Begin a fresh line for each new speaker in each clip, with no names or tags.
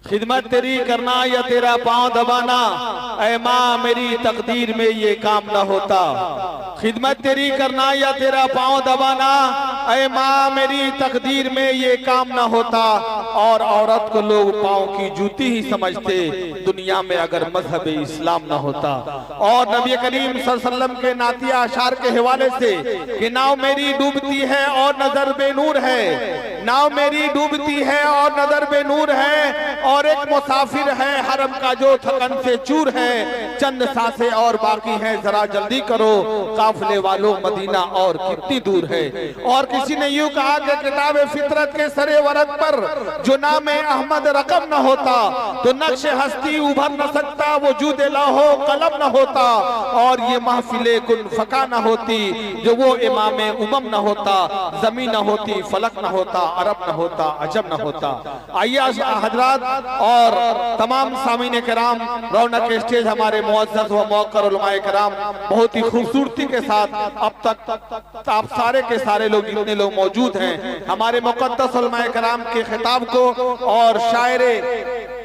खिदमत तेरी करना या तेरा पांव दबाना, ऐ माँ मेरी तकदीर में ये काम न होता। खिदमत तेरी करना या तेरा पांव दबाना, ऐ माँ मेरी तकदीर में ये काम न होता। और औरत को लोग पांव की जूती ही समझते दुनिया में अगर मजहब इस्लाम न होता। और नबी करीम सल्लल्लाहु अलैहि वसल्लम के नातिया अशार के हवाले से कि नाव मेरी डूबती है और नजर बेनूर है, नाव मेरी डूबती है और नजर बेनूर है, और एक मुसाफिर है हरम का जो थकन से चूर है, चंद सांसें और बाकी हैं जरा जल्दी करो, काफिले वालों मदीना और कितनी दूर है। और किसी ने यूं कहा कि किताब फितरत के सरे वरक पर जो नाम अहमद रकम न होता तो नक्श हस्ती उभर न सकता, वजूद लाहो कलम न होता, और ये महफिले कुन फका न होती जो वो इमाम उमम न होता, जमीन न होती फलक न होता, अरब न होता अजब न होता। आइए हजरात और तमाम सामीन कराम, रौनक स्टेज हमारे मुअज़्ज़ज़ व मौक़र उलमाए कराम बहुत ही खूबसूरती के साथ अब तक आप सारे के सारे लोग जितने लोग मौजूद हैं हमारे मुक़द्दस उलमाए कराम के खिताब को और शायरे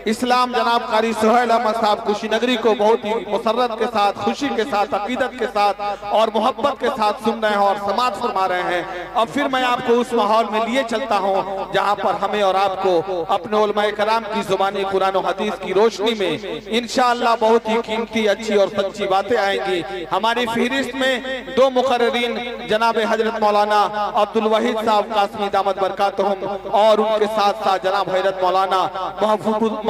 इस्लाम जनाब कारी सुहैल अहमद साहब कुशीनगरी को बहुत ही मुसर्रत के साथ, खुशी के साथ, अकीदत के साथ और मोहब्बत के साथ सुन रहे हैं और समाज फरमा रहे हैं। अब फिर मैं आपको उस माहौल में लिए चलता हूं जहां पर हमें और आपको अपने उलमाए कराम की जुबानी कुरान और हदीस की रोशनी में इंशाअल्लाह बहुत ही कीमती, अच्छी और सच्ची बातें आएंगी। हमारी फहरिस्त में दो मुकर्रिरीन जनाब हजरत मौलाना अब्दुल वहीद साहब कासमी दामत बरकातहुम और उनके साथ साथ जनाब हजरत मौलाना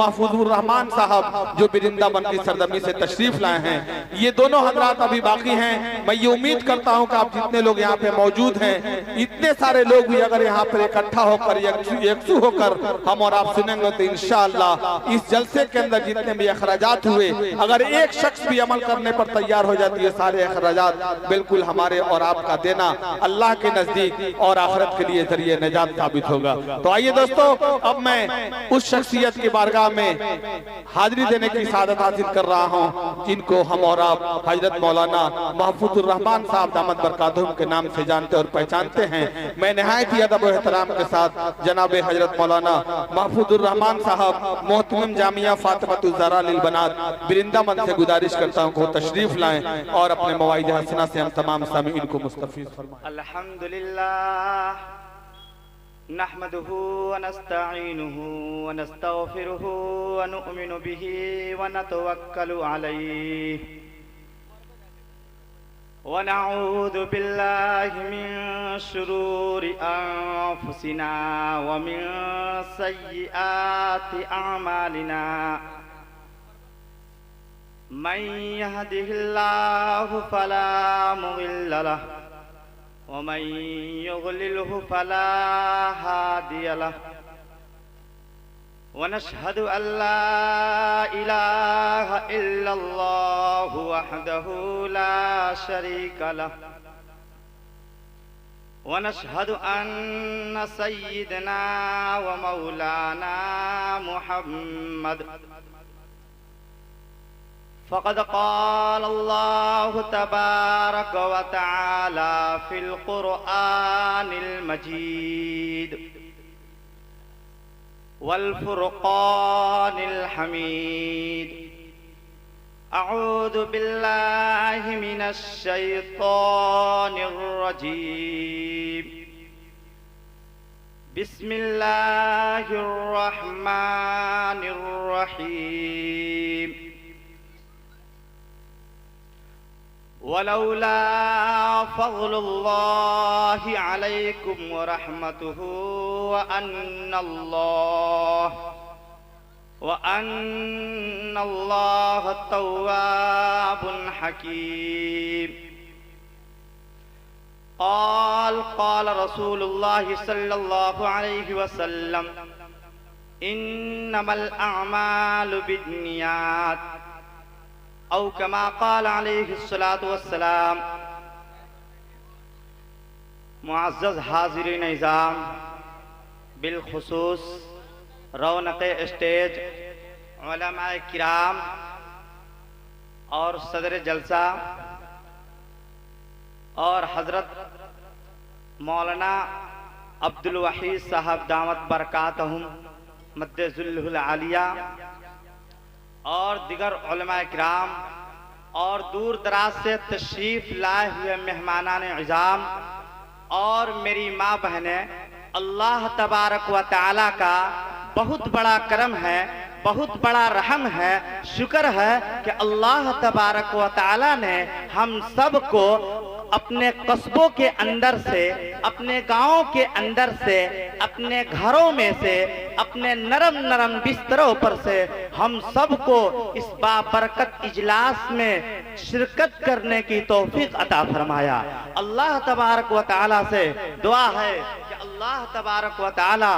महफूजुर रहमान साहब जो वृंदावन की सरजमी से तशरीफ लाए हैं, ये दोनों हजरात अभी बाकी हैं। मैं ये उम्मीद करता हूं कि आप जितने लोग यहाँ पे मौजूद हैं, इतने सारे लोग भी अगर यहाँ पर इकट्ठा होकर यकसू होकर हम और आप सुनेंगे तो इंशाअल्लाह इस जलसे के अंदर जितने भी अखराजात हुए, अगर एक शख्स भी अमल करने पर तैयार हो जाती है, सारे अखराजात बिल्कुल हमारे और आपका देना अल्लाह के नजदीक और आखिरत के लिए जरिए निजात साबित होगा। तो आइए दोस्तों, अब मैं उस शख्सियत की बारगाह में हाजिरी देने की सादत हासिल कर रहा हूं जिनको हम और आप हजरत मौलाना महफूजुर रहमान साहब दामत बरकातहुम के नाम से जानते और पहचानते हैं। मैं निहायत ही अदब और एहतराम के साथ जनाब हजरत मौलाना महफूजुर रहमान साहब मोहतमिम जामिया फातिमतुज़ ज़हरा लिल बनात वृंदावन से गुजारिश करता हूं को तशरीफ लाएं और अपने मवाइद हसना से हम तमाम सामीन को मुस्तफीज फरमाएं।
अल्हम्दुलिल्लाह नहमदुहु व नस्तईनुहु व नस्तगफिरुहु व नुअमिनु बिही व नतवक्कलु अलैहि व नऊज़ु बिल्लाहि मिन शुरूरि अनफुसिना व मिन सय्यिआति अमालिना। मन यहदिहिल्लाहु फला मुदिल्ल लहु वमन युद्लिल्हु फला हादिय लहु वनशहदु अल्ला इलाहा इल्लल्लाहु वहदहु ला शरीका लहु वनशहदु अन्न सय्यिदना व मौलाना मुहम्मद फ़क़द क़ाल अल्लाहु तबारक व तआला फ़िल क़ुरआनिल मजीद वल फ़ुरक़ानिल हमीद। अऊज़ु बिल्लाहि मिनश शैतानिर रजीम। बिस्मिल्लाहिर रहमानिर रहीम। वलौला फ़ज़्लुल्लाहि अलैकुम व रहमतुहु व अन्नल्लाह तव्वाबुन हकीम। क़ाल रसूलुल्लाहि सल्लल्लाहु अलैहि वसल्लम इन्नमल अअमालु बिन्नियात औ कमा क़ाल अलैहिस्सलातु वस्सलाम। मुअज़्ज़ज़ हाज़िरीन इज़ाम, बिलखुसूस रौनक स्टेज उलमाए किराम और सदर जलसा और हज़रत मौलाना अब्दुल वहीद साहब दामत बरकातहुम मद्दजुल्हुल आलिया और दिगर उलमाए किराम और दूर दराज से तशरीफ लाए हुए मेहमानान इज़ाम और मेरी माँ बहनें, अल्लाह तबारक व तआला का बहुत बड़ा करम है, बहुत बड़ा रहम है, शुक्र है कि अल्लाह तबारक व तआला ने हम सब को अपने कस्बों के अंदर से, अपने गांवों के अंदर से, अपने घरों में से, अपने नरम नरम बिस्तरों पर से हम सबको इस बाबरकत इजलास में शिरकत करने की तौफीक अता फरमाया। अल्लाह तबारक व तआला से दुआ है कि अल्लाह तबारक व तआला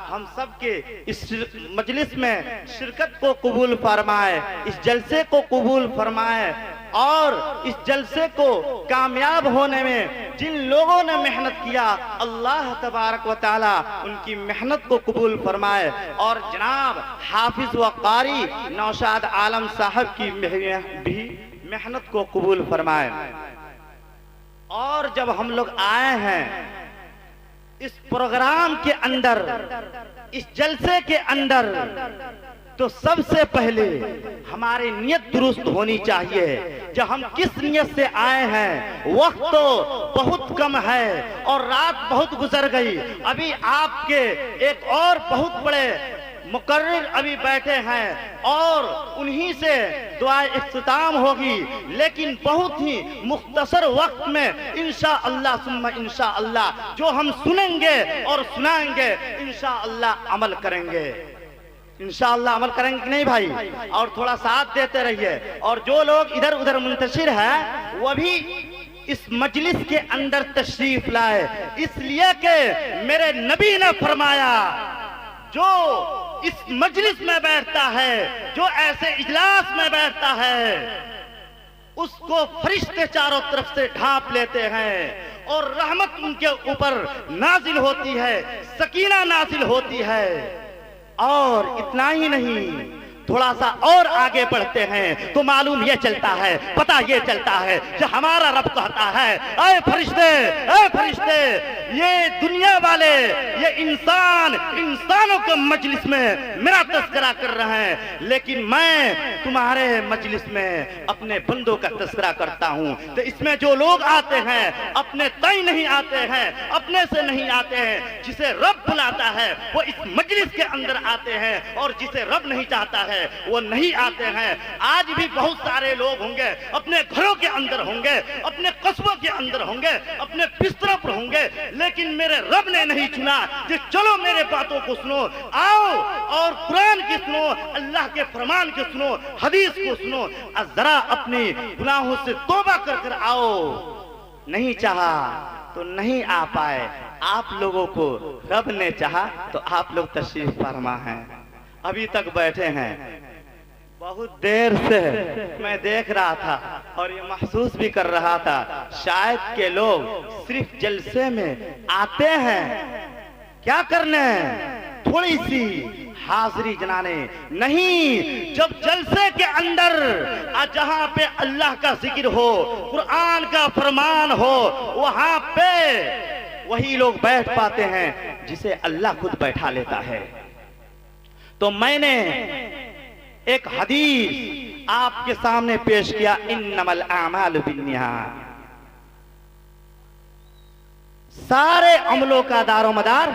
हम सबके इस मजलिस में शिरकत को कबूल फरमाए, इस जलसे को कबूल फरमाए और इस जलसे को कामयाब होने में जिन लोगों ने मेहनत किया, अल्लाह तबारक व तआला उनकी मेहनत को कबूल फरमाए और जनाब हाफिज व कारी नौशाद आलम साहब की भी मेहनत को कबूल फरमाए। और जब हम लोग आए हैं इस प्रोग्राम के अंदर, इस जलसे के अंदर, तो सबसे पहले हमारी नियत दुरुस्त होनी चाहिए। जब हम किस नियत से आए हैं, वक्त तो बहुत कम है और रात बहुत गुजर गई। अभी आपके एक और बहुत बड़े मुकर्रिर अभी बैठे हैं और उन्हीं से दुआ इख्तिताम होगी, लेकिन बहुत ही मुख्तसर वक्त में इंशाअल्लाह सुम्मा इंशाअल्लाह जो हम सुनेंगे और सुनाएंगे इंशाअल्लाह अमल करेंगे। इंशाअल्लाह अमल करेंगे कि नहीं भाई? और थोड़ा साथ देते रहिए। और जो लोग इधर उधर मुंतशिर है वो भी इस मजलिस के अंदर तशरीफ लाए, इसलिए कि मेरे नबी ने फरमाया जो इस मजलिस में बैठता है, जो ऐसे इजलास में बैठता है, उसको फरिश्ते चारों तरफ से ढांप लेते हैं और रहमत उनके ऊपर नाजिल होती है, सकीना नाजिल होती है। और इतना ही नहीं, थोड़ा सा और आगे बढ़ते हैं तो मालूम ये चलता है, पता ये चलता है कि हमारा रब कहता है, ऐ फरिश्ते, ऐ फरिश्ते, ये दुनिया वाले, ये इंसानों के मजलिस में मेरा तस्करा कर रहे हैं, लेकिन मैं तुम्हारे मजलिस में अपने बंदों का तस्करा करता हूं। तो इसमें जो लोग आते हैं अपने तय नहीं आते हैं, अपने से नहीं आते हैं। जिसे रब बुलाता है वो इस मजलिस के अंदर आते हैं और जिसे रब नहीं चाहता है वो नहीं आते हैं। आज भी बहुत सारे लोग होंगे अपने घरों के अंदर होंगे, अपने कस्बों के अंदर होंगे, अपने बिस्तरों पर होंगे, लेकिन मेरे रब ने नहीं चुना कि चलो मेरे बातों को सुनो, आओ और कुरान की सुनो, अल्लाह के फरमान की सुनो, हदीस को सुनो, जरा अपने गुनाहों से तौबा कर कर आओ। नहीं चाहा तो नहीं आ पाए, आप लोगों को रब ने चाहा तो आप लोग तशरीफ फरमा हैं, अभी तक बैठे हैं। बहुत देर से मैं देख रहा था और ये महसूस भी कर रहा था, शायद के लोग सिर्फ जलसे में आते हैं क्या करने, थोड़ी सी हाजिरी जनाने नहीं। जब जलसे के अंदर जहां पे अल्लाह का जिक्र हो, कुरान का फरमान हो, वहां पे वही लोग बैठ पाते हैं जिसे अल्लाह खुद बैठा लेता है। तो मैंने एक हदीस आपके सामने पेश किया, इन्नमल आमालु बिन्नियात, सारे अमलों का दारोमदार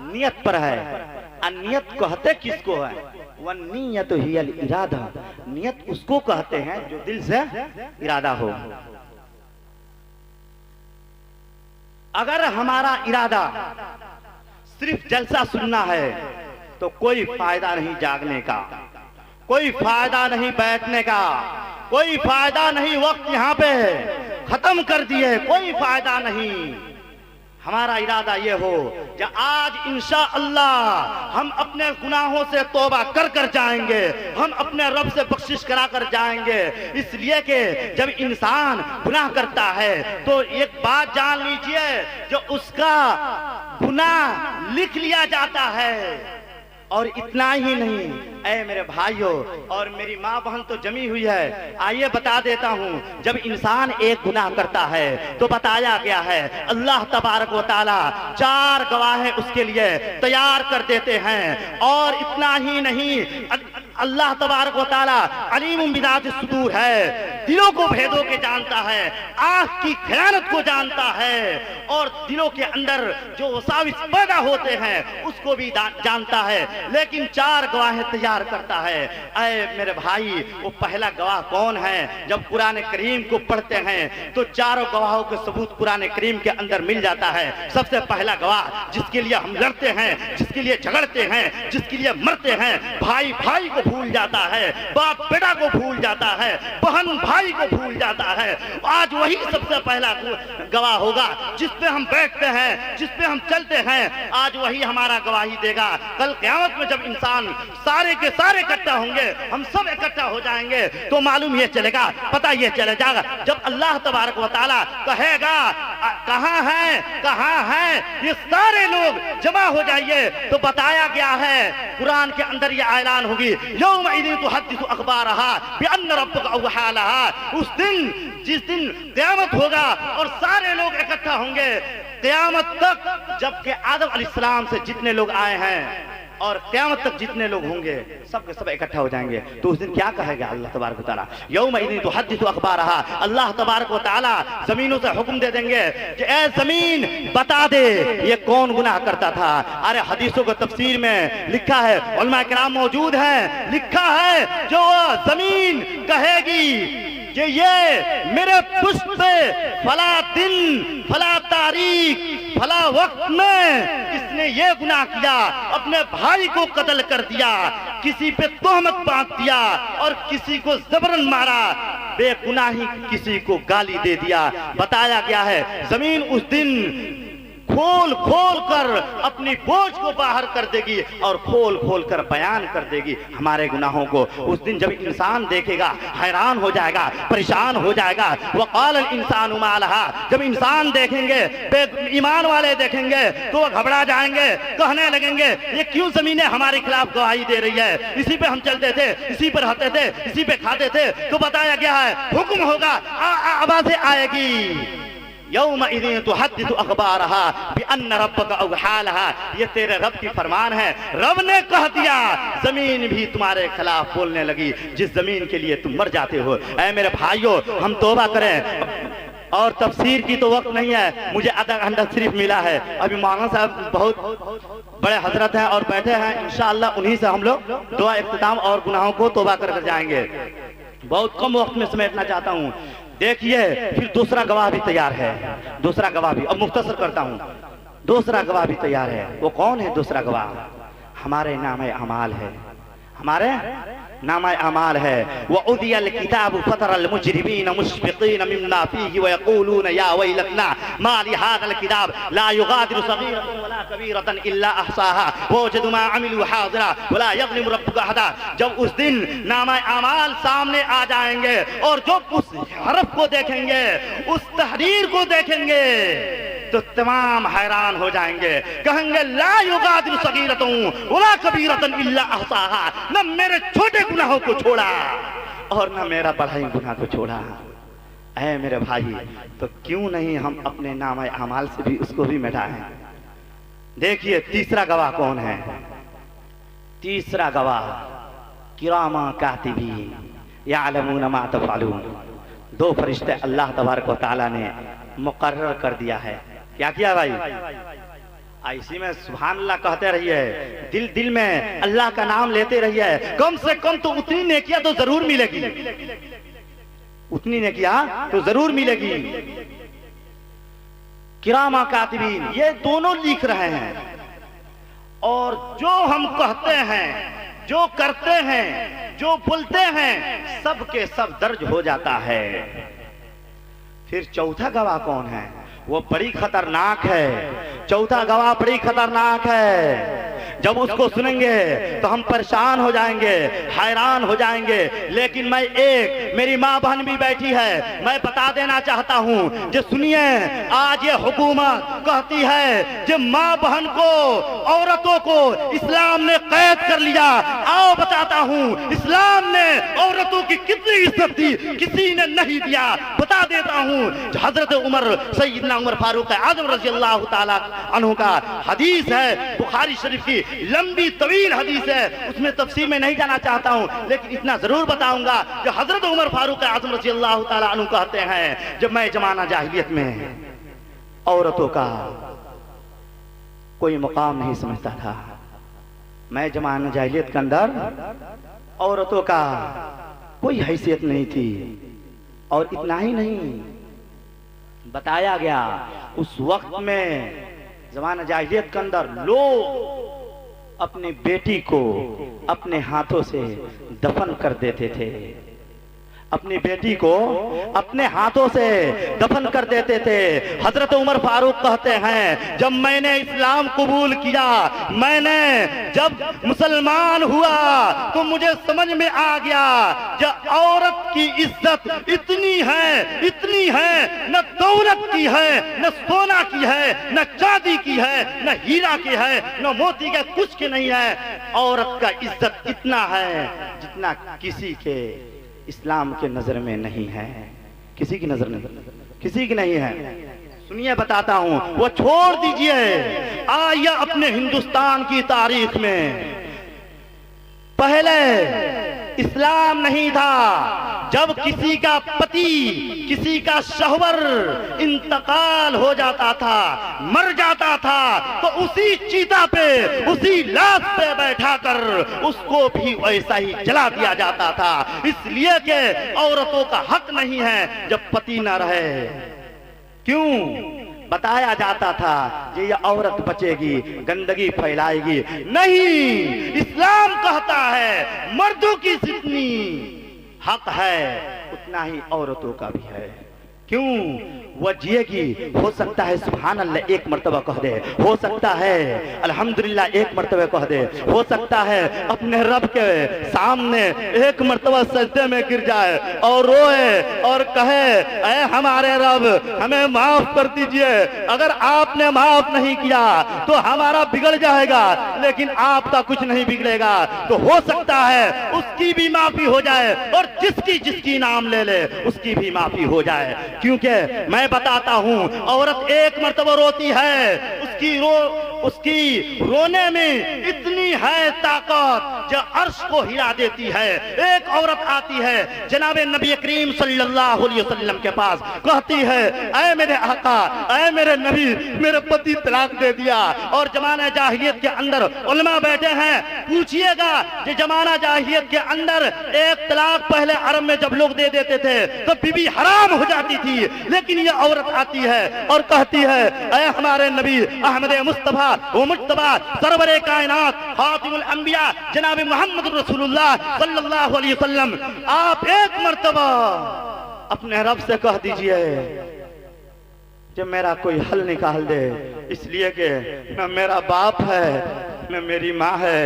नियत पर है। नियत कहते किसको है? वन्नियत हियल इरादा, नियत उसको कहते हैं जो दिल से इरादा हो। अगर हमारा इरादा सिर्फ जलसा सुनना है तो कोई फायदा नहीं जागने का, कोई फायदा नहीं बैठने का, कोई फायदा नहीं, वक्त यहाँ पे खत्म कर दिए, कोई फायदा नहीं। हमारा इरादा ये हो कि आज इंशाअल्लाह हम अपने गुनाहों से तौबा कर कर जाएंगे, हम अपने रब से बख्शिश करा कर जाएंगे। इसलिए कि जब इंसान गुनाह करता है तो एक बात जान लीजिए, जो उसका गुनाह लिख लिया जाता है और इतना ही नहीं, ऐ मेरे भाइयों और मेरी माँ बहन तो जमी हुई है, आइए बता देता हूँ। जब इंसान एक गुनाह करता है तो बताया गया है अल्लाह तबारक व तआला 4 गवाह उसके लिए तैयार कर देते हैं। और इतना ही नहीं, अल्लाह तबारक व तआला अलीमुम बिज़ाति सुदूर है, दिलों को भेदों के जानता है, आँख की खयानत को जानता है, और दिलों के अंदर जो वसाविस पैदा होते हैं उसको भी जानता है। लेकिन 4 गवाह तैयार करता है। ऐ मेरे भाई, वो पहला गवाह कौन है? जब कुरान करीम को पढ़ते हैं तो 4 गवाहों के सबूत कुरान करीम के अंदर मिल जाता है। सबसे पहला गवाह जिसके लिए हम लड़ते हैं, जिसके लिए झगड़ते हैं, जिसके लिए मरते हैं, भाई भाई को भूल जाता है, बाप बेटा को भूल जाता है, बहन भाई को भूल जाता है, आज वही सबसे पहला गवाह होगा। जिस पे हम बैठते हैं, जिस पे हम चलते हैं, आज वही हमारा गवाही देगा। कल क़यामत में जब इंसान सारे के सारे इकट्ठा होंगे, हम सब इकट्ठा हो जाएंगे, तो मालूम ये चलेगा, पता ये चले जाएगा, जब अल्लाह तबारक व तआला कहेगा कहाँ है, कहाँ है, ये सारे लोग जमा हो जाइए, तो बताया गया है कुरान के अंदर ये ऐलान होगी, यौमइज़िन तुहद्दिसु अख़बारहा बिअन्न रब्बका अवहा लहा। उस दिन, जिस दिन क़यामत होगा और सारे लोग इकट्ठा होंगे, क़यामत तक, जबकि आदम अलैहिस्सलाम से जितने लोग आए हैं और क़यामत तक जितने लोग होंगे सब के सब इकट्ठा हो जाएंगे, तो उस दिन क्या कहेगा अल्लाह तबारक व तआला? यौमइज़िन तुहद्दिसु अख़बारहा। अल्लाह तबारक व तआला जमीनों से हुक्म दे देंगे कि ए जमीन बता दे ये कौन गुनाह करता था। अरे हदीसों को तफसीर में लिखा है, उलमा किराम मौजूद हैं, लिखा है जो जमीन कहेगी कि ये मेरे पुष्प पे फला दिन, फला तारीख, फला वक्त में इसने ये गुनाह किया, अपने भाई को कत्ल कर दिया, किसी पे तोहमत बांध दिया और किसी को जबरन मारा, बेगुनाही किसी को गाली दे दिया। बताया गया है जमीन उस दिन खोल खोल कर अपनी बोझ को बाहर कर देगी और खोल खोल कर बयान कर देगी हमारे गुनाहों को। उस दिन जब इंसान देखेगा हैरान हो जाएगा, परेशान हो जाएगा। वक़ाल अल इंसानु मा लहा। जब इंसान देखेंगे, ईमान वाले देखेंगे तो वो घबरा जाएंगे, कहने लगेंगे ये क्यों जमीनें हमारे खिलाफ गवाही दे रही है, इसी पे हम चलते थे, इसी पर रहते थे, इसी पे खाते थे। तो बताया गया है हुक्म होगा, आवाज़ें आएगी, यौमइज़िन तुहद्दिसु अख़बारहा बिअन्न रब्बका अवहा लहा। ये तेरे रब की फरमान है, रब ने कह दिया, जमीन भी तुम्हारे खिलाफ बोलने लगी, जिस जमीन के लिए तुम मर जाते हो। ऐ मेरे भाइयों, हम तौबा करें। और तफसीर की तो वक्त नहीं है, मुझे आधा घंटा सिर्फ मिला है। अभी मौलाना साहब बहुत बड़े हजरत हैं और बैठे हैं, इंशाअल्लाह उन्हीं से हम लोग दुआ इख्तिताम और गुनाहों को तौबा कर जाएंगे। बहुत कम वक्त में समेटना चाहता हूँ। देखिए, फिर दूसरा गवाह भी तैयार है, दूसरा गवाह भी, अब मुख्तसर करता हूँ, दूसरा गवाह भी तैयार है। वो कौन है दूसरा गवाह? हमारे नामे अमाल है, हमारे नामे अमाल है। वउदियल किताब फतरल मुजरिमीन मुश्फिकीन मिम्मा फीहि वयक़ूलून या वैलतना मा लिहाज़ल किताब ला युगादिरु सगीरतन वला कबीरतन इल्ला अहसाहा ववजदू मा अमिलू हाज़िरा वला यज़लिमु रब्बुका अहदा। जब उस दिन नामे अमाल सामने आ जाएंगे और जब उस हरफ को देखेंगे, उस तहरीर को देखेंगे, तो तमाम हैरान हो जाएंगे, कहेंगे ला युगादिरु सगीरतन वला कबीरतन इल्ला अहसाहा। न मेरे छोटे गुनाहों को छोड़ा और न मेरा बड़ा गुनाह को छोड़ा। ऐ मेरे भाई, तो क्यों नहीं हम अपने नामे अमाल से भी उसको भी मिटाएं? देखिए तीसरा गवाह कौन है? तीसरा गवाह किरामा कातिबीन यालमून मा तफ़अलून। 2 फरिश्ते अल्लाह तबारक व तआला ने मुकर्रर कर दिया है। क्या किया भाई? इसी में सुभान अल्लाह कहते रहिए, दिल दिल में अल्लाह का नाम लेते रहिए। कम से कम तो उतनी नेकियां तो जरूर मिलेगी, उतनी नेकियां तो जरूर मिलेगी। किरामा कातिबीन, ये दोनों लिख रहे हैं, और जो हम कहते हैं, जो करते हैं, जो बोलते हैं, सब के सब दर्ज हो जाता है। फिर चौथा गवाह कौन है? वो बड़ी खतरनाक है। चौथा गवाह बड़ी खतरनाक है। जब उसको सुनेंगे तो हम परेशान हो जाएंगे, हैरान हो जाएंगे। लेकिन मैं मेरी माँ बहन भी बैठी है, मैं बता देना चाहता हूँ जो सुनिए, आज ये हुकूमत कहती है कि माँ बहन को, औरतों को इस्लाम ने कैद कर लिया। आओ बताता हूँ इस्लाम ने औरतों की कितनी इज्जत दी, किसी ने नहीं दिया। बता देता हूँ हजरत उमर, सैयदना उमर फारूक आजम रज़ी अल्लाह ताला अन्हु का हदीस है, बुखारी शरीफ की लंबी तवील हदीस है, उसमें तफसीर में नहीं जाना चाहता हूँ, लेकिन इतना जरूर बताऊंगा कि हजरत उमर फारूक आजम रज़ी अल्लाह ताला अन्हु कहते हैं, जब मैं जमाना जाहिलियत में औरतों का कोई मुकाम नहीं समझता था, मैं जमाना जाहिलियत के अंदर औरतों का कोई हैसियत नहीं थी। और इतना ही नहीं, बताया गया उस वक्त में जमाना जाहिलियत के अंदर लोग अपनी बेटी को अपने हाथों से दफन कर देते थे, अपनी बेटी को अपने हाथों से दफन कर देते थे। हजरत उमर फारूक कहते हैं, जब मैंने इस्लाम कबूल किया, मैंने जब मुसलमान हुआ तो मुझे समझ में आ गया कि औरत की इज्जत इतनी है, न दौलत की है, न सोना की है, न चांदी की है, न हीरा की है, न मोती के, कुछ की नहीं है। औरत का इज्जत इतना है जितना किसी के इस्लाम के नजर में नहीं है, किसी की नजर नहीं, किसी की नहीं है। सुनिए बताता हूं, वो छोड़ दीजिए, आइए अपने हिंदुस्तान की तारीख में पहले इस्लाम नहीं था। जब किसी का पति, किसी का शौहर इंतकाल हो जाता था, मर जाता था, तो उसी चीता पे, उसी लाश पे बैठाकर उसको भी वैसा ही जला दिया जाता था, इसलिए कि औरतों का हक नहीं है जब पति न रहे। क्यों? बताया जाता था कि ये औरत बचेगी, गंदगी फैलाएगी। नहीं, इस्लाम कहता है मर्दों की जितनी हक है उतना ही औरतों का भी है। क्यों? वह जिएगी, हो सकता है सुभान अल्लाह एक मर्तबा कह दे, हो सकता है अल्हम्दुलिल्लाह एक मर्तबा कह दे, हो सकता है अपने रब के सामने एक मर्तबा सजदे में गिर जाए और रोए और कहे, ऐ हमारे रब हमें माफ कर दीजिए, अगर आपने माफ नहीं किया तो हमारा बिगड़ जाएगा, लेकिन आपका कुछ नहीं बिगड़ेगा। तो हो सकता है उसकी भी माफी हो जाए और जिसकी नाम ले ले उसकी भी माफी हो जाए। क्योंकि मैं बताता हूं, औरत एक मर्तबा रोती है, उसकी रोने में इतनी है ताकत जो अर्श को हिला देती है। एक औरत आती है जनाबे नबी करीम सल्लल्लाहु अलैहि वसल्लम के पास, कहती है, ऐ मेरे आका, ऐ मेरे नबी, मेरे पति तलाक दे दिया। और जमाना जाहिलियत के अंदर उलमा बैठे हैं, पूछिएगा कि जमाना जाहिलियत के अंदर एक तलाक पहले अरब में जब लोग दे देते थे तो बीवी हराम हो जाती थी, लेकिन ये औरत आती है और कहती है, ऐ हमारे नबी अहमद मुस्तफा वो मुज्तबा सरवरे कायनात खातिमुल अंबिया जनाब मोहम्मद रसूलुल्लाह सल्लल्लाहु अलैहि वसल्लम, आप एक मर्तबा अपने रब से कह दीजिए कि मेरा कोई हल निकाल दे, इसलिए कि न मेरा बाप है, न मेरी माँ है,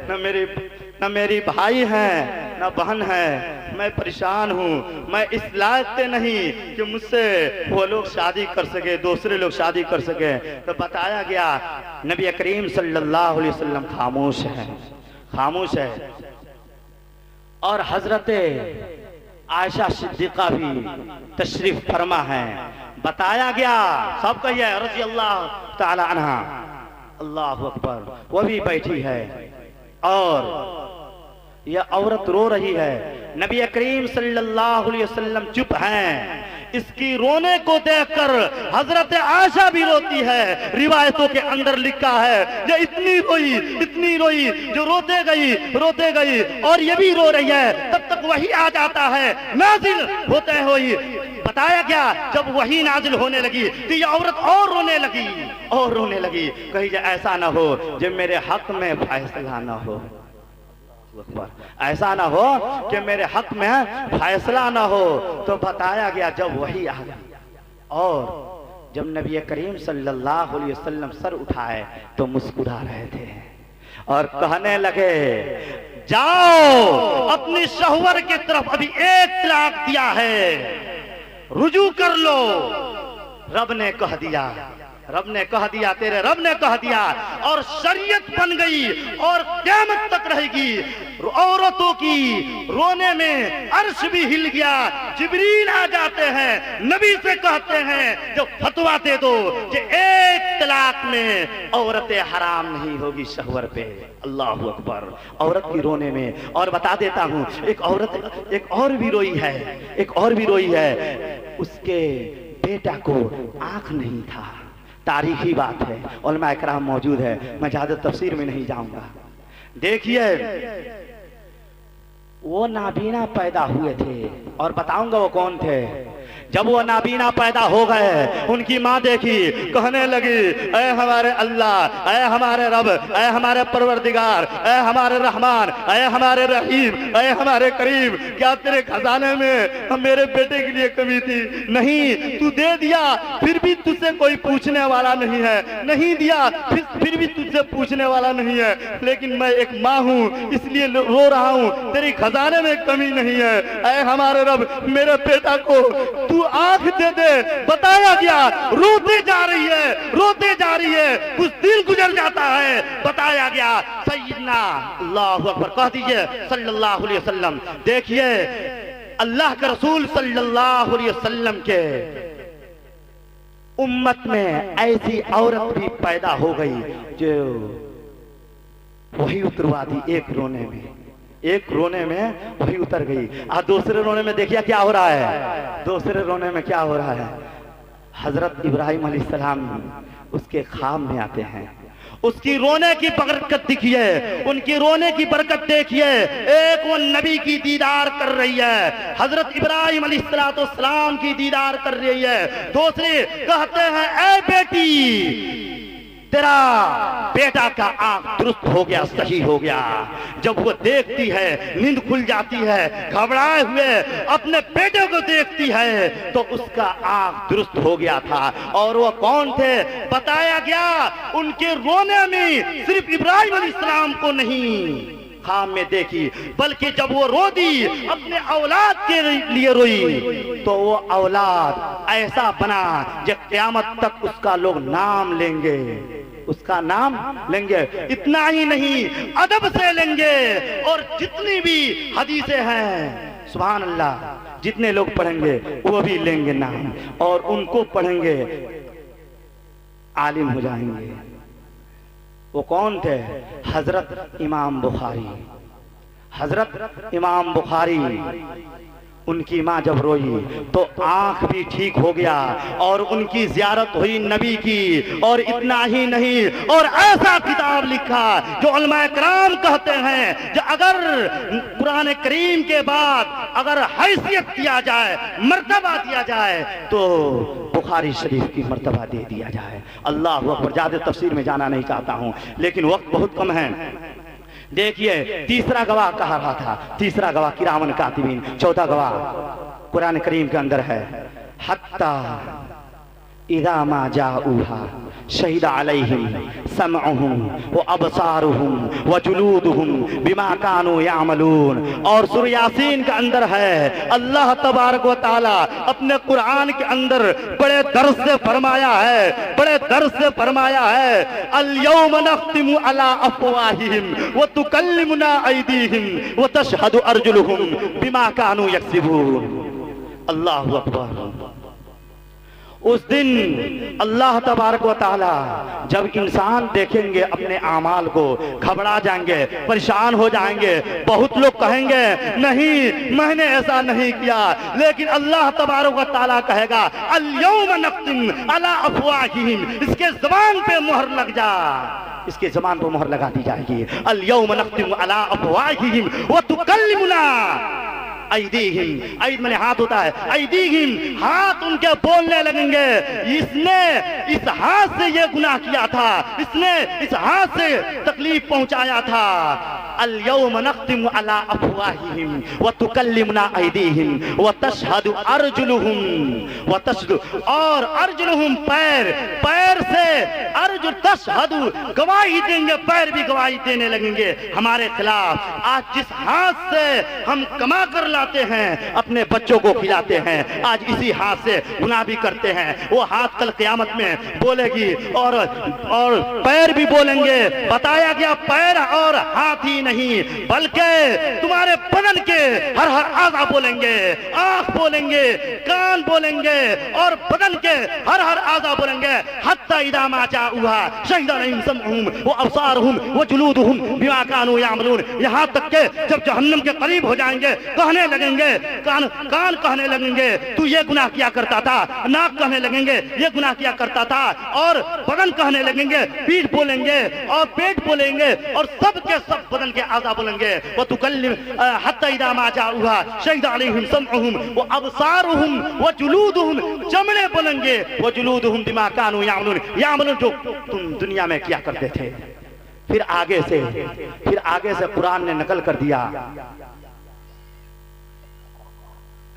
न मेरी भाई है, न बहन है, मैं परेशान हूँ, मैं इस लायक नहीं कि मुझसे वो लोग शादी कर सके, दूसरे लोग शादी कर सके। तो बताया गया नबी करीम सल्लल्लाहु अलैहि वसल्लम खामोश है। और हजरत आयशा सिद्दीका भी तशरीफ फरमा है। बताया गया, सब कहिए रज़ी अल्लाह ताला अन्हा, अल्लाहु अकबर, वो भी बैठी है और यह औरत रो रही है। नबी करीम सल्लल्लाहु अलैहि वसल्लम चुप हैं। इसकी रोने को देखकर हजरत आयशा भी रोती है। रिवायतों के अंदर लिखा है जो इतनी रोई जो रोते गई और ये भी रो रही है, तब तक वही आ जाता है नाजिल होते हुए। बताया गया जब वही नाजिल होने लगी तो ये औरत और रोने लगी। कहीं ऐसा ना हो जब मेरे हक में फैसला ना हो, ऐसा ना हो कि मेरे हक में फैसला ना हो। तो बताया गया जब वही आ गई और जब नबी करीम सल्लल्लाहु अलैहि वसल्लम सर उठाए तो मुस्कुरा रहे थे और कहने लगे जाओ अपनी शौहर की तरफ अभी 1 तलाक दिया है, रुजू कर लो। रब ने कह दिया, रब ने कह दिया, तेरे रब ने कह दिया और शरीयत बन गई और क़यामत तक रहेगी। औरतों की रोने में अर्श भी हिल गया। जिब्रील आ जाते हैं, नबी से कहते हैं जो फतवा दे दो कि 1 तलाक में औरतें हराम नहीं होगी शौहर पे। अल्लाहु अकबर। औरत की रोने में। और बता देता हूं, एक औरत एक और भी रोई है, एक और भी रोई है। उसके बेटा को आंख नहीं था। तारीखी बात है, उलमा इकराम मौजूद है, मैं ज्यादा तफसीर में नहीं जाऊंगा। देखिए वो नाबीना पैदा हुए थे और बताऊंगा वो कौन थे। जब वो नाबीना पैदा हो गए, उनकी माँ देखी, कहने लगी ऐ हमारे अल्लाह, ऐ हमारे रब, ऐ हमारे परवरदिगार, ऐ हमारे रहमान, ऐ हमारे रहीम, ऐ हमारे करीम, क्या तेरे खजाने में मेरे बेटे के लिए कमी थी? नहीं, तू दे दिया, फिर भी तुझसे कोई पूछने वाला नहीं है। नहीं दिया, फिर भी तुझसे पूछने वाला नहीं है। लेकिन मैं एक माँ हूँ इसलिए रो रहा हूँ, तेरी खजाने में कमी नहीं है। ऐ हमारे रब, मेरे बेटा को तू आंख दे दे। बताया गया, रोते जा रही है, रोते जा रही है, कुछ दिन गुजर जाता है। बताया गया सैयदना अल्लाहु अकबर कह दीजिए सल्लल्लाहु अलैहि वसल्लम। देखिए अल्लाह के रसूल सल्लल्लाहु अलैहि वसल्लम के उम्मत में ऐसी औरत भी पैदा हो गई जो वही उतरवा दी। एक रोने में वही उतर गई। आज दूसरे रोने में देखिए क्या हो रहा है। दूसरे रोने में क्या हो रहा है? हजरत इब्राहिम अलैहिस्सलाम उसके ख्वाब में आते हैं। उसकी रोने की बरकत दिखिए, उनकी रोने की बरकत देखिए। एक वो नबी की दीदार कर रही है, हजरत इब्राहिम अलैहिस्सलाम की दीदार कर रही है। दूसरी कहते हैं ऐ बेटी, तेरा बेटा का आंख दुरुस्त हो गया, सही हो गया। जब वो देखती है, नींद खुल जाती है, घबराए हुए अपने बेटे को देखती है तो उसका आंख दुरुस्त हो गया था। और वो कौन थे? बताया गया उनके रोने में सिर्फ इब्राहिम अलैहिस्सलाम को नहीं ख्वाब में देखी, बल्कि जब वो रो दी अपने औलाद के लिए रोई तो वो औलाद ऐसा बना जब क़यामत तक उसका लोग नाम लेंगे, उसका नाम लेंगे। इतना ही नहीं, अदब से लेंगे। और जितनी भी हदीसें हैं सुभान अल्लाह, जितने लोग पढ़ेंगे वो भी लेंगे नाम और उनको पढ़ेंगे, आलिम हो जाएंगे। वो कौन थे? हजरत इमाम बुखारी। हजरत इमाम बुखारी, उनकी माँ जब रोई तो आंख भी ठीक हो गया और उनकी ज़ियारत हुई नबी की। और इतना ही नहीं, और ऐसा किताब लिखा जो उलमा इकराम कहते हैं जो अगर कुरान करीम के बाद अगर हैसियत दिया जाए, मर्तबा दिया जाए तो बुखारी शरीफ की मर्तबा दे दिया जाए। अल्लाह अकबर। ज़्यादा तफसीर में जाना नहीं चाहता हूँ लेकिन वक्त बहुत कम है। देखिए तीसरा गवाह कहा रहा था, तीसरा गवाह किरामन कातिबीन, चौथा गवाह कुरान करीम के अंदर है हत्ता इदा मा जाऊहा शहीद अलैहिम समअहुम व अबसारुहुम व जुलूदुहुम बिमा कानू यामलून। और सूरह यासीन के अंदर है अल्लाह तबारक व तआला अपने कुरान के अंदर बड़े दर्द से फरमाया है, बड़े दर्द से फरमाया है अल यौम नख्तिमु अला अफवाहिहिम व तुकल्लिमुना ऐदीहिम व तशहदु अर्जुलुहुम बिमा कानू यक्सिबून। अल्लाहु अकबर। उस दिन अल्लाह तबारक व तआला जब इंसान देखेंगे अपने आमाल को, घबरा जाएंगे, परेशान हो जाएंगे। बहुत लोग कहेंगे नहीं मैंने ऐसा नहीं किया, लेकिन अल्लाह तबारक व तआला कहेगा अल यौम नख्तिम अला अफवाहिहिम, इसके ज़बान पे मोहर लग जा, इसके ज़बान पर मोहर लगा दी जाएगी। अल यौम नख्तिम अला अफवाहिहिम व तुकल्लिमुना ऐदीहिम। ऐद माने हाथ होता है, ऐदीहिम हाथ उनके बोलने लगेंगे इसने इस हाथ से ये गुनाह किया था, इसने इस हाथ से तकलीफ पहुंचाया था। अल यौम नख्तिमु अला अफवाहिहिम व तुकल्लिमुना ऐदीहिम व तशहदु अर्जुलुहुम व तशहदु, और अर्जुलुहुम पैर, पैर से अर्जुल तशहदु गवाही देंगे, पैर भी गवाही देने लगेंगे हमारे खिलाफ। आज जिस हाथ से हम कमा कर लाते हैं, अपने बच्चों को खिलाते हैं, आज इसी हाथ से गुनाह भी करते हैं। वो हाथ कल क़यामत में बोलेगी और पैर भी बोलेंगे। बताया गया पैर और हाथ ही नहीं बल्कि तुम्हारे बदन के हर हर आज़ा बोलेंगे, आँख बोलेंगे, कान बोलेंगे और बदन के हर हर आज़ा बोलेंगे। हत्ता इदा मा जाऊहा शहीदा अलैहिम समउहुम व अबसारुहुम व जुलूदुहुम बिमा कानू यामलून, यहाँ तक के जब जहन्नम के करीब हो जाएंगे कहने लगेंगे, कान कहने लगेंगे तू ये गुनाह किया करता था, नाक कहने लगेंगे ये गुनाह किया करता था, और बदन कहने लगेंगे, पीठ बोलेंगे और पेट बोलेंगे और सब के सब बदन के आज़ा बोलेंगे। व तुकल्लिम हत्ता इदा मा जाऊहा शहीदा अलैहिम समउहुम व अबसारुहुम व जुलूदुहुम, चमड़े बोलेंगे, व जुलूदुहुम बिमा कानू यामलून, यामलून जो तुम दुनिया में किया करते थे। फिर आगे से कुरान ने नकल कर दिया,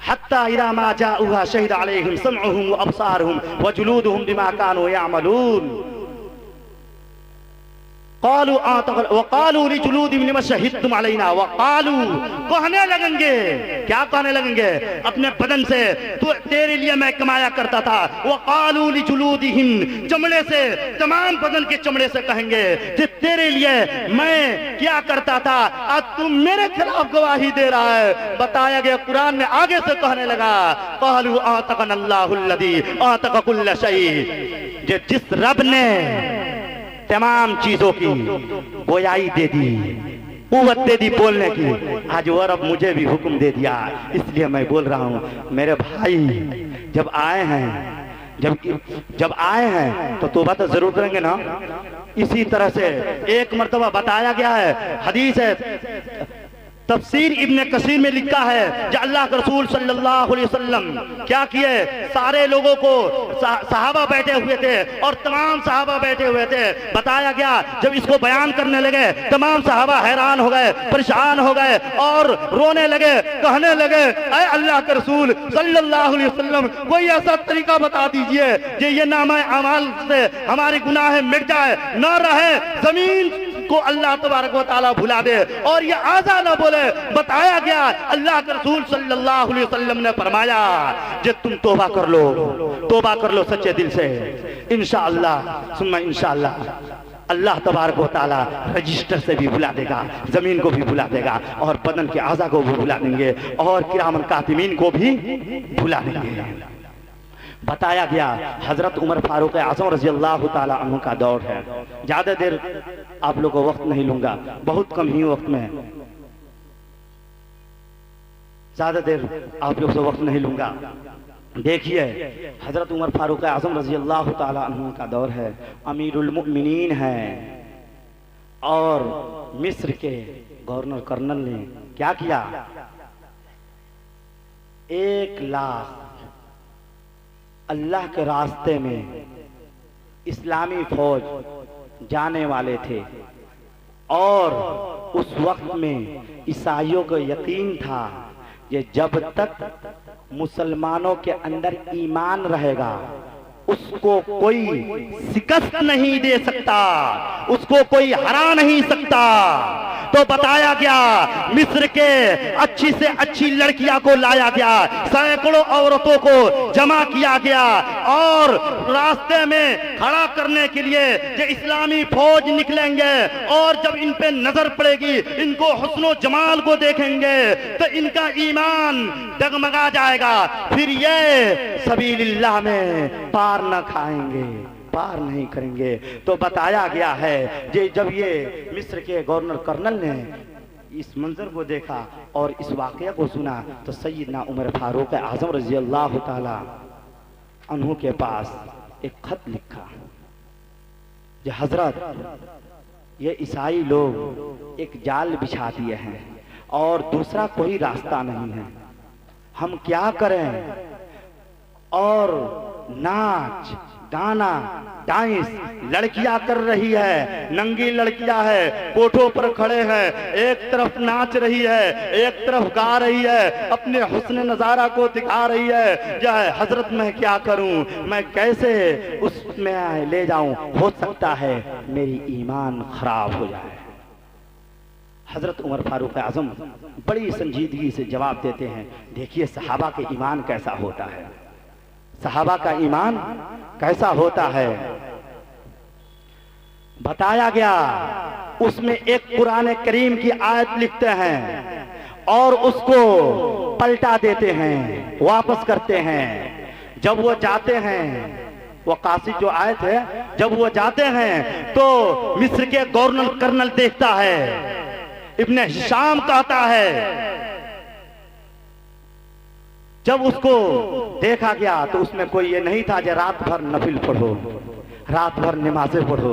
हत्ता इदा मा जाऊहा शहीदा अलैहिम समउहुम व अबसारुहुम व जुलूदुहुम बिमा कानू यामलून क़ालू लिजुलूदिहिम लिमा शहिदतुम अलैना, वक़ालू कहने लगेंगे, क्या कहने लगेंगे, अपने बदन से तो तेरे लिए मैं कमाया करता था। वक़ालू लिजुलूदिहिम, चमड़े से, तमाम बदन के चमड़े से कहेंगे कि तेरे लिए मैं क्या करता था, आज तुम मेरे खिलाफ गवाही दे रहा है। बताया गया कुरान ने आगे से कहने लगा, क़ालू आतक़नल्लाहुल्लज़ी आतक़ कुल्ल शै, जिस रब ने तमाम चीजों की गोयाई दे दी, कुव्वत दे दी बोलने की, आज वो रब मुझे भी हुक्म दे दिया। इसलिए मैं बोल रहा हूँ मेरे भाई, जब आए हैं तो तौबा तो जरूर करेंगे ना। इसी तरह से एक मर्तबा बताया गया है, हदीस है, तफसीर इब्ने कसीर में लिखा है कि अल्लाह के रसूल सल्लल्लाहु अलैहि वसल्लम क्या किए, सारे लोगों को, सहाबा बैठे हुए थे और तमाम सहाबा बैठे हुए थे। बताया गया जब इसको बयान करने लगे तमाम सहाबा हैरान हो गए, परेशान हो गए और रोने लगे, कहने लगे ऐ अल्लाह के रसूल सल्लल्लाहु अलैहि वसल्लम, कोई ऐसा तरीका बता दीजिए कि ये नामा अमाल से हमारी गुनाह मिट जाए, न रहे जमीन को अल्लाह तबारक व तआला भुला दे और ये आज़ा न बोले। बताया गया अल्लाह के रसूल सल्लल्लाहु अलैहि वसल्लम ने फरमाया कि तुम तौबा कर लो सच्चे दिल से, इंशाअल्लाह सुम्मा इंशाअल्लाह अल्लाह तबारक व तआला रजिस्टर से भी भुला देगा, जमीन को भी भुला देगा और बदन के आज़ा को भी भुला देंगे और किरामन कातिमीन को भी भुला देंगे। बताया गया हजरत उमर फारूक आज़म रज़ी अल्लाह ताला अन्हु का दौर है। ज्यादा देर आप लोगों को वक्त नहीं लूंगा, बहुत कम ही वक्त में, ज्यादा देर आप लोगों से वक्त नहीं लूंगा। देखिए हजरत उमर फारूक आज़म रज़ी अल्लाह ताला अन्हु का दौर है, अमीरुल मुमिनीन है और मिस्र के गवर्नर कर्नल ने क्या किया, 1 लाख अल्लाह के रास्ते में इस्लामी फौज जाने वाले थे और उस वक्त में ईसाइयों को यकीन था कि जब तक मुसलमानों के अंदर ईमान रहेगा उसको कोई शिकस्त नहीं दे सकता, उसको कोई हरा नहीं सकता। तो बताया गया मिस्र के अच्छी से अच्छी लड़कियां को लाया गया, सैकड़ों औरतों को जमा किया गया और रास्ते में खड़ा करने के लिए जो इस्लामी फौज निकलेंगे और जब इन पे नजर पड़ेगी, इनको हुस्नो जमाल को देखेंगे तो इनका ईमान डगमगा जाएगा, फिर ये सबीलिल्लाह में पार न खाएंगे, पार नहीं करेंगे। तो बताया गया है कि जब ये मिस्र के गवर्नर कर्नल ने इस मंजर को देखा और इस वाकया को सुना तो सैयदना उमर फारूक आज़म रज़ी अल्लाह ताला अन्हु के पास एक खत लिखा कि हजरत ये ईसाई लोग एक जाल बिछा दिए हैं और दूसरा कोई रास्ता नहीं है, हम क्या करें। और नाच गाना डांस लड़कियां कर रही है, नंगी लड़कियां है, कोठों पर खड़े हैं, एक तरफ नाच रही है, एक तरफ गा रही है, अपने हुस्न नजारा को दिखा रही है। जो है हजरत मैं क्या करूं, मैं कैसे उसमें ले जाऊं, हो सकता है मेरी ईमान खराब हो जाए। हजरत उमर फारूक आजम बड़ी संजीदगी से जवाब देते हैं, देखिए सहाबा के ईमान कैसा होता है, सहाबा का ईमान कैसा होता है। बताया गया उसमें एक कुरान करीम की आयत लिखते हैं और उसको पलटा देते हैं, वापस करते हैं। जब वो जाते हैं, वो काशी जो आयत है, जब वो जाते हैं तो मिस्र के गवर्नर कर्नल देखता है, इब्ने हिशाम कहता है। जब उसको देखा गया तो उसमें कोई ये नहीं था कि रात भर नफिल पढ़ो, रात भर नमाजें पढ़ो,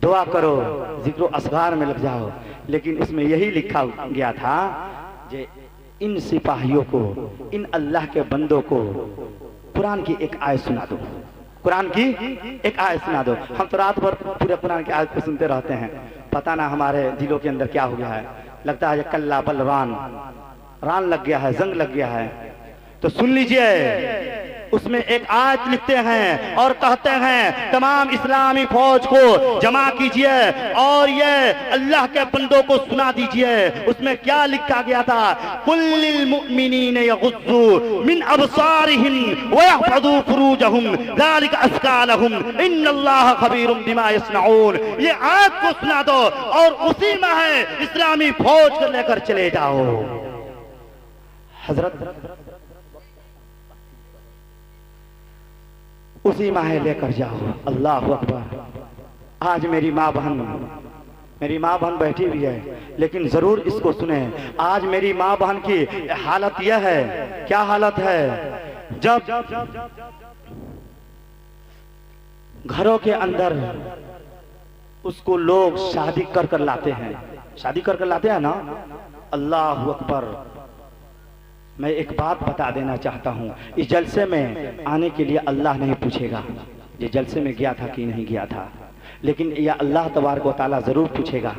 दुआ करो, जिक्र असगार में लग जाओ, लेकिन उसमें यही लिखा गया था कि इन सिपाहियों को, इन अल्लाह के बंदों को कुरान की एक आयत सुना दो, कुरान की एक आयत सुना दो। हम तो रात भर पूरे कुरान की आयत को सुनते रहते हैं, पता ना हमारे दिलों के अंदर क्या हो गया है, लगता है कल्ला बल रान लग गया है, जंग लग गया है। तो सुन लीजिए, उसमें एक आयत लिखते हैं और कहते हैं तमाम इस्लामी फौज को जमा कीजिए और ये अल्लाह के बंदों को सुना दीजिए। उसमें क्या लिखा गया था, कुल्लिल मुमिनीन यगुद्दू मिन अबसारिहिम व यहफज़ू फुरूजहुम ज़ालिका अज़का लहुम इन्नल्लाह खबीरुम बिमा यस्नऊन। ये आयत को सुना दो और उसी में है इस्लामी फौज को लेकर चले जाओ। हजरत उसी माह लेकर जाओ। अल्लाह अकबर। आज मेरी माँ बहन बैठी हुई है, लेकिन जरूर इसको सुने। आज मेरी माँ बहन की हालत यह है, क्या हालत है, जब घरों के अंदर उसको लोग शादी कर लाते हैं, शादी कर लाते हैं ना। अल्लाह अकबर। मैं एक बात बता देना चाहता हूँ, इस जलसे में आने के लिए अल्लाह नहीं पूछेगा ये जलसे में गया था कि नहीं गया था, लेकिन यह अल्लाह तबारक व तआला जरूर पूछेगा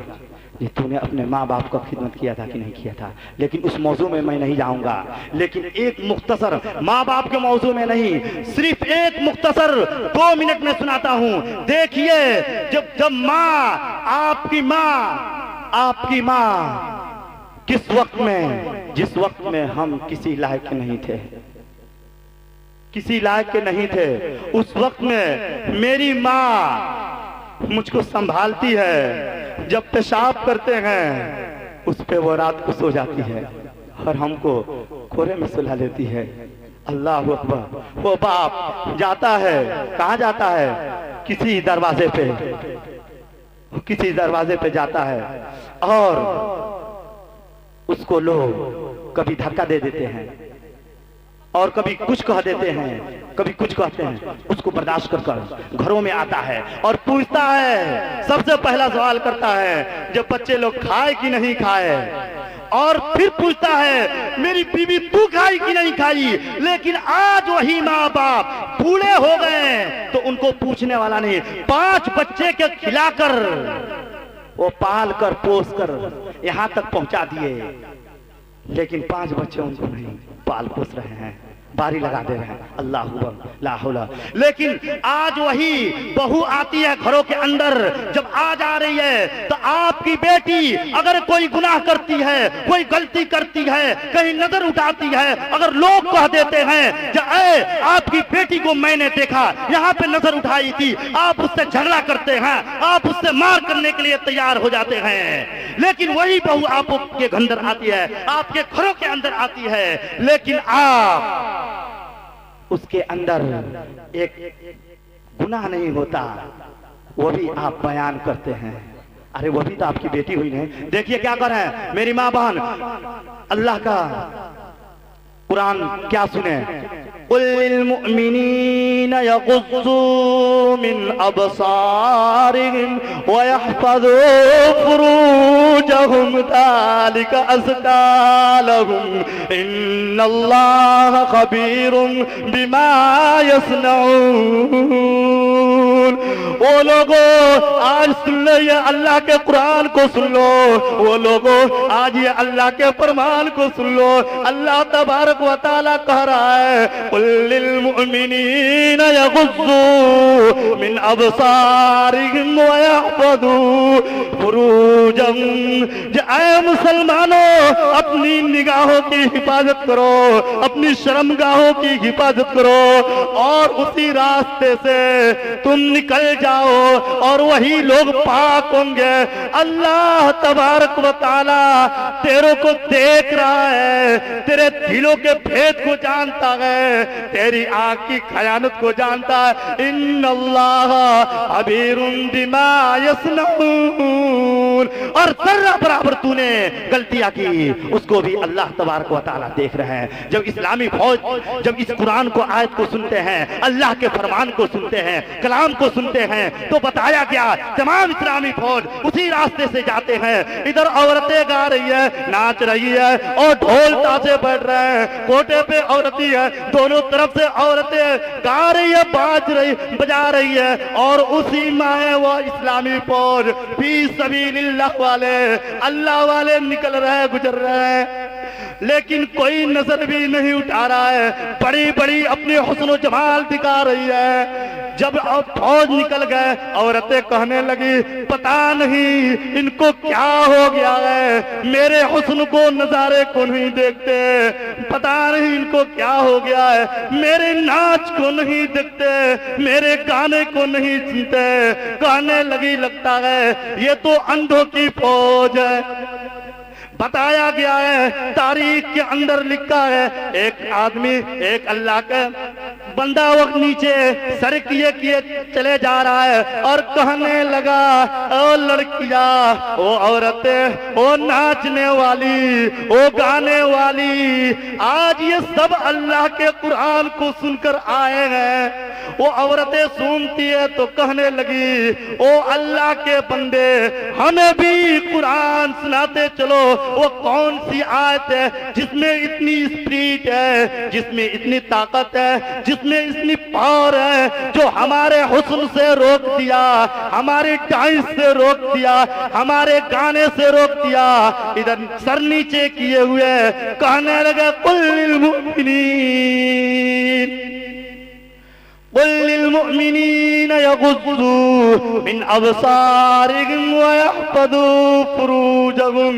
कि तूने अपने माँ बाप का खिदमत किया था कि नहीं किया था। लेकिन उस मौजू में मैं नहीं जाऊंगा, लेकिन एक मुख्तसर माँ बाप के मौजू में नहीं, सिर्फ एक मुख्तसर 2 मिनट में सुनाता हूँ। देखिए, जब आपकी माँ किस वक्त में, जिस वक्त में हम किसी लायक नहीं थे, किसी लायक के नहीं थे, उस वक्त में मेरी माँ मुझको संभालती है। जब पेशाब करते हैं उस पे वो रात को सो जाती है और हमको कोरे में सुला लेती है। अल्लाह अकबर। वो बाप जाता है, कहाँ जाता है, किसी दरवाजे पे जाता है और उसको लोग कभी धक्का दे देते हैं और कभी कुछ कह देते हैं, कभी कुछ कहते हैं। उसको बर्दाश्त कर घरों में आता है और पूछता है, सबसे पहला सवाल करता है जब बच्चे लोग खाए कि नहीं खाए, और फिर पूछता है मेरी बीवी तू खाई कि नहीं खाई। लेकिन आज वही माँ बाप बूढ़े हो गए तो उनको पूछने वाला नहीं। 5 बच्चे के खिलाकर, वो पाल कर पोस कर यहाँ तक पहुंचा दिए, लेकिन 5 बच्चे उनको नहीं पाल पोस रहे हैं, बारी लगा दे रहे हैं। अल्लाह ला हौला। लेकिन आज वही बहू आती है घरों के अंदर, जब आ जा रही है तो आपकी बेटी अगर कोई गुनाह करती है, कोई गलती करती है, कहीं नजर उठाती है, अगर लोग कह देते हैं कि आपकी बेटी को मैंने देखा यहाँ पे नजर उठाई थी, आप उससे झगड़ा करते हैं, आप उससे मार करने के लिए तैयार हो जाते हैं। लेकिन वही बहू आपके अंदर आती है, आपके घरों के अंदर आती है, लेकिन आप उसके अंदर एक गुनाह नहीं होता, वो भी आप बयान करते हैं। अरे वो भी तो आपकी बेटी हुई नहीं। देखिए क्या कर रहे हैं मेरी माँ बहन, अल्लाह का कुरान क्या सुने, कुल लिल मुअमिनीन यग़ुज़्ज़ू मिन अबसारिहिम व यहफ़ज़ू फ़ुरूजहुम ज़ालिका अज़्का लहुम इन्नल्लाह ख़बीरुम बिमा यस्नऊन। वो लोगों आज सुन लो, ये अल्लाह के कुरान को सुन लो। वो लोगों आज ये अल्लाह के फरमान को सुन लो। अल्लाह तबारक व तआला कह रहा है कुल लिल मुअमिनीन यग़ुज़्ज़ू मिन अबसारिहिम व यहफ़ज़ू फ़ुरूजहुम। ऐ मुसलमानों, अपनी निगाहों की हिफाजत करो, अपनी शर्मगाहों की हिफाजत करो और उसी रास्ते से तुम निकल जाओ और वही लोग पाक होंगे। अल्लाह तबारक व तआला तेरों को देख रहा है, तेरे दिलों के भेद को जानता है, तेरी आंख की खयानत को जानता है। इन्नल्लाह खबीरुम बिमा यस्नऊन। और जर्रा बराबर तूने गलतियां की उसको भी अल्लाह तबारक व तआला देख रहे हैं। जब इस्लामी फौज जब इस कुरान को आयत को सुनते हैं, अल्लाह के फरमान को सुनते हैं, कलाम को सुनते हैं, तो बताया गया तमाम इस्लामी फौज उसी रास्ते से जाते हैं। इधर औरतें गा रही है, नाच रही है और ढोल ताशे बढ़ रहे हैं। कोटे पे औरती है, दोनों तरफ से औरतें गा रही है, बजा रही है और उसी में वो इस्लामी फौज फी सबीलिल्लाह वाले, अल्लाह वाले निकल रहे हैं, गुजर रहे हैं, लेकिन कोई नजर भी नहीं उठा रहा है। बड़ी बड़ी अपने हुस्न जमाल दिखा रही है। जब अब फौज निकल गए, औरतें कहने लगी पता नहीं इनको क्या हो गया है, मेरे हुस्न को नजारे को नहीं देखते, पता नहीं इनको क्या हो गया है, मेरे नाच को नहीं देखते, मेरे गाने को नहीं सुनते। कहने लगी लगता है ये तो अंधों की फौज है। बताया गया है, तारीख के अंदर लिखा है, एक आदमी एक अल्लाह का बंदा वक्त नीचे सर किए चले जा रहा है और कहने लगा ओ लड़कियां, ओ औरतें, ओ नाचने वाली, ओ गाने वाली, आज ये सब अल्लाह के कुरान को सुनकर आए हैं। वो औरतें सुनती है तो कहने लगी ओ अल्लाह के बंदे, हमें भी कुरान सुनाते चलो। वो कौन सी आयत है जिसमें इतनी स्पिरिट है, जिसमें इतनी ताकत है, जिसमें इतनी पावर है, जो हमारे हुस्न से रोक दिया, हमारे डांस से रोक दिया, हमारे गाने से रोक दिया। इधर सर नीचे किए हुए कहने लगे कुल लिल मुमिनीन यग़ुज़्ज़ू मिन अबसारिहिम व यहफ़ज़ू फ़ुरूजहुम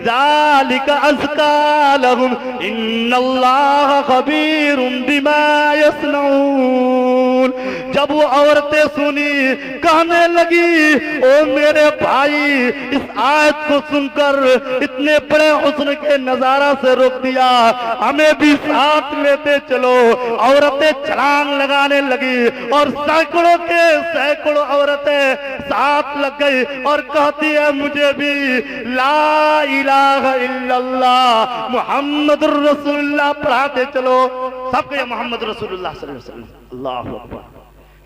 ज़ालिका अज़्का लहुम इन्नल्लाह ख़बीरुम बिमा यस्नऊन। जब वो औरतें सुनी, कहने लगी ओ मेरे भाई, इस आयत को सुनकर इतने बड़े हुस्न के नजारा से रोक दिया, हमें भी साथ लेते चलो। औरतें छलांग लगाने लगी और सैकड़ों के सैकड़ों औरतें साथ लग गई और कहती है मुझे भी ला इलाहा इल्लल्लाह मुहम्मदुर रसूलुल्लाह पढ़ाते चलो। सबके मोहम्मद रसूलुल्लाह सल्लल्लाहु अलैहि वसल्लम, अल्लाहु अकबर,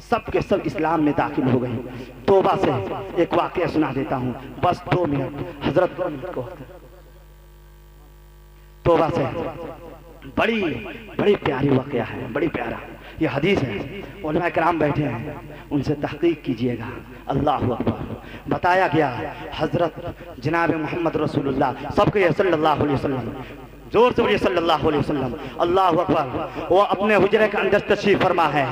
सबके सब इस्लाम में दाखिल हो गए। तौबा से एक वाकया सुना देता हूँ, बस 2 मिनट हजरत को। तौबा से बड़ी बड़ी प्यारी वाकया है, बड़ी प्यारा ये हदीस है। उलमा किराम बैठे हैं, उनसे तहकीक कीजिएगा। अल्लाह अकबर। बताया गया हजरत जनाब मोहम्मद रसूलुल्लाह सबके सल्लल्लाहु अलैहि वसल्लम, जोर से बोलिए सल्लल्लाहु अलैहि वसल्लम, अल्लाह अकबर। वो अपने हुजरे के अंदर तशरीफ फरमा है।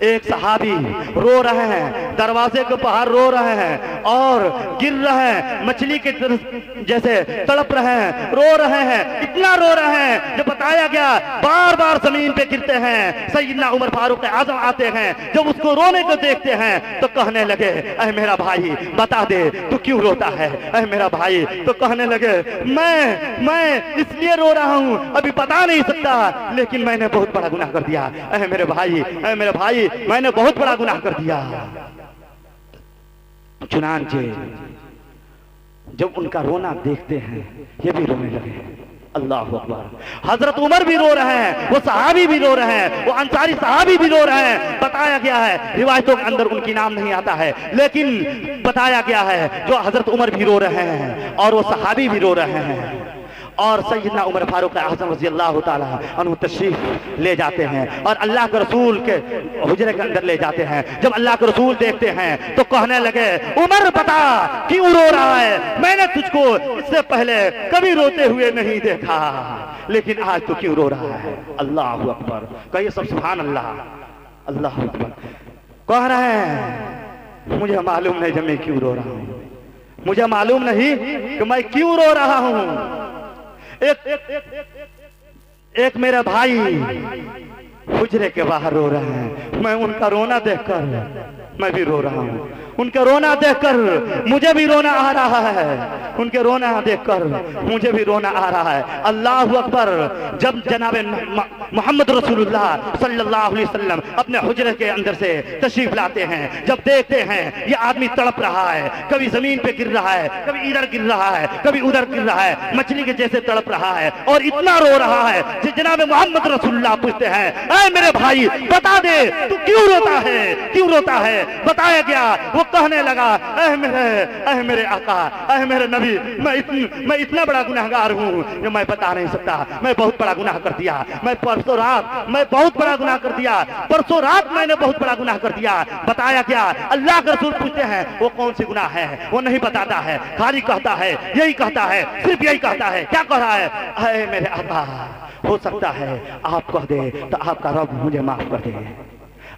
एक सहाबी रो रहे हैं, दरवाजे के बाहर रो रहे हैं और गिर रहे हैं, मछली के जैसे तड़प रहे हैं, रो रहे हैं, इतना रो रहे हैं जो बताया गया बार बार जमीन पे गिरते हैं। सैयदना उमर फारूक आजम आते हैं, जब उसको रोने को देखते हैं तो कहने लगे अरे मेरा भाई बता दे तू क्यों रोता है, अरे मेरा भाई। तो कहने लगे मैं इसलिए रो रहा हूँ, अभी बता नहीं सकता, लेकिन मैंने बहुत बड़ा गुनाह कर दिया। अरे मेरे भाई मैंने बहुत बड़ा गुनाह कर दिया। चुनांचे जब उनका रोना देखते हैं ये भी रोने लगे।
अल्लाह अकबर। हजरत उमर भी रो रहे हैं, वो सहाबी भी रो रहे हैं, वो अंसारी सहाबी भी रो रहे हैं। बताया गया है रिवायतों के अंदर उनकी नाम नहीं आता है, लेकिन बताया गया है जो हजरत उमर भी रो रहे हैं और वो सहाबी भी रो रहे हैं। और सैयदना उमर फारूक आज़म रज़ी अल्लाह ताला अन्हु तशरीफ ले जाते हैं और अल्लाह के रसूल के हुजरे के अंदर ले जाते हैं। जब अल्लाह के रसूल देखते हैं तो कहने लगे, उमर बता क्यों रो रहा है? मैंने तुझको इससे पहले कभी रोते हुए नहीं देखा, लेकिन आज तो क्यों रो रहा है? अल्लाह अकबर। कहिए सब सुभान अल्लाह। अल्लाह अकबर। कह रहे हैं मुझे मालूम नहीं जब मैं क्यों रो रहा हूँ, मुझे मालूम नहीं कि मैं क्यों रो रहा हूँ। एक मेरे भाई हुजरे के बाहर रो रहे हैं, मैं उनका रोना देखकर मैं भी रो रहा हूँ। उनके रोना देखकर मुझे भी रोना आ रहा है, उनके रोना देखकर मुझे भी रोना आ रहा है। अल्लाह अकबर। जब जनाबे मोहम्मद रसूलुल्लाह सल्लल्लाहु अलैहि वसल्लम अपने हुजरे के अंदर से तशरीफ लाते हैं, जब देखते हैं ये आदमी तड़प रहा है, कभी जमीन पे गिर रहा है, कभी इधर गिर रहा है, कभी उधर गिर रहा है, मछली के जैसे तड़प रहा है और इतना रो रहा है कि जनाबे मोहम्मद रसूलुल्लाह पूछते हैं, ऐ मेरे भाई बता दे तू क्यों रोता है, क्यों रोता है? बताया गया, वो कहने लगा, ऐ मेरे आका, ऐ मेरे नबी, मैं इतना बड़ा गुनाहगार हूँ कि मैं बता नहीं सकता। मैं बहुत बड़ा गुनाह कर दिया, मैं परसों रात मैं बहुत बड़ा गुनाह कर दिया, परसों रात मैंने बहुत बड़ा गुनाह कर दिया। बताया गया, अल्लाह के रसूल पूछते हैं वो कौन सी गुनाह है? वो नहीं बताता है, खाली कहता है, यही कहता है, सिर्फ यही कहता है। क्या कह रहा है? ऐ मेरे आका, हो सकता है आप कह दे तो आपका रब मुझे माफ कर दे,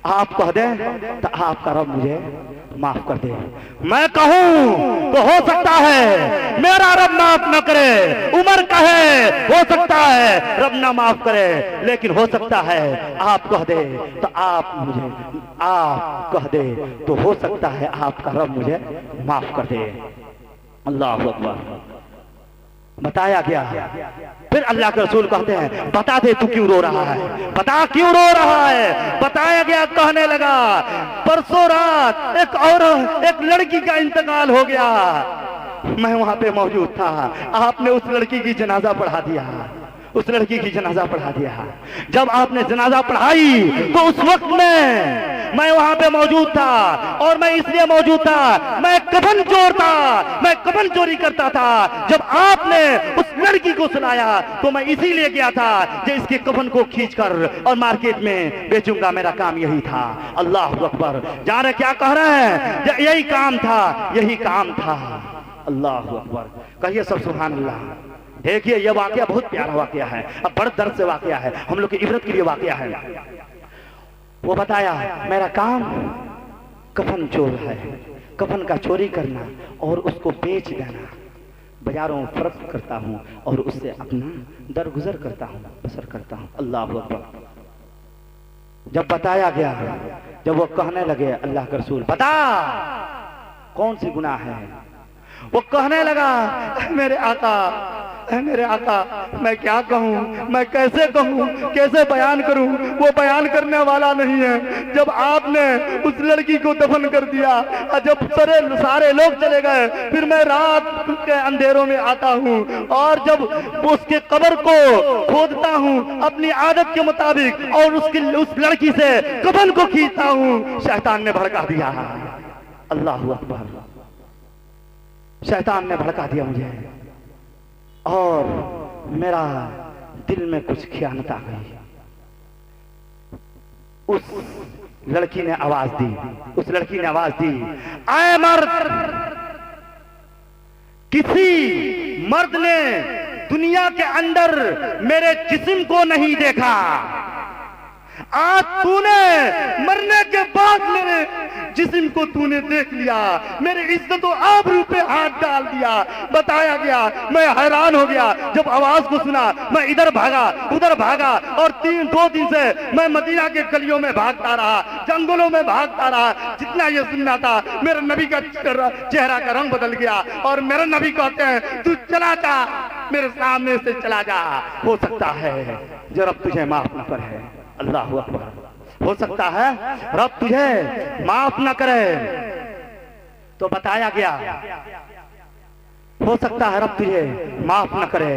आप कह दे तो आपका रब मुझे माफ कर दे। मैं कहूं तो हो सकता है मेरा रब माफ न करे, उमर कहे हो सकता है रब ना माफ करे, लेकिन हो सकता है आप कह दे तो आप मुझे, आप कह दे तो हो सकता है आपका रब मुझे माफ कर दे। अल्लाह अकबर। बताया गया, फिर अल्लाह के रसूल कहते हैं बता दे तू क्यों रो रहा है, बता क्यों रो रहा है? बताया गया, कहने लगा परसों रात एक लड़की का इंतकाल हो गया, मैं वहां पे मौजूद था, आपने उस लड़की की जनाजा पढ़ा दिया, उस लड़की की जनाजा पढ़ा दिया। जब आपने जनाजा पढ़ाई तो उस वक्त में मैं वहां पे मौजूद था, और मैं इसलिए मौजूद था, मैं कफन चोर था, मैं कफन चोरी करता था। जब आपने उस लड़की को सुनाया तो मैं इसीलिए गया था कि इसके कफन को खींचकर और मार्केट में बेचूंगा, मेरा काम यही था। अल्लाह अकबर। जाने क्या कह रहे हैं? यही काम था, यही काम था। अल्लाह अकबर। कहिए सब सुभान अल्लाह। देखिए यह वाकया बहुत प्यारा वाकया है, अब बड़े दर्द से वाकया है, हम लोग की इबरत के लिए वाकया है। वो बताया मेरा काम कफन चोर है, कफन का चोरी करना और उसको बेच देना, बाजारों में फर्क करता हूँ और उससे अपना दरगुजर करता हूँ, बसर करता हूँ। अल्लाह अकबर। जब बताया गया, जब वो कहने लगे अल्लाह के रसूल बता कौन सी गुनाह है, वो कहने लगा मेरे आका, मेरे आका, मैं क्या कहूँ, मैं कैसे कहूँ, कैसे बयान करूँ? वो बयान करने वाला नहीं है। जब आपने उस लड़की को दफन कर दिया, जब सारे लोग चले गए, फिर मैं रात के अंधेरों में आता हूँ और जब उसके कब्र को खोदता हूँ अपनी आदत के मुताबिक और उस लड़की से कफन को खींचता हूँ, शैतान ने भड़का दिया। अल्लाह अकबर। शैतान ने भड़का दिया मुझे और मेरा दिल में कुछ खयानत आ गई। उस लड़की ने आवाज दी, उस लड़की ने आवाज दी, आए मर्द, किसी मर्द ने दुनिया के अंदर मेरे जिस्म को नहीं देखा, आज तूने मरने के बाद मेरे जिस्म को तूने देख लिया, मेरे इज्जत और आबरू पे हाथ डाल दिया। बताया गया, मैं हैरान हो गया जब आवाज को सुना। मैं इधर भागा उधर भागा और 2 दिन से मैं मदीना के गलियों में भागता रहा, जंगलों में भागता रहा। जितना ये सुनना था, मेरे नबी का चेहरा का रंग बदल गया और मेरे नबी कहते हैं तू चला जा, मेरे सामने से चला जा, हो सकता है जो रब तुझे माफ न करे। अल्लाह अकबर। हो सकता है रब तुझे माफ न करे। तो बताया गया हो सकता है रब तुझे माफ न करे।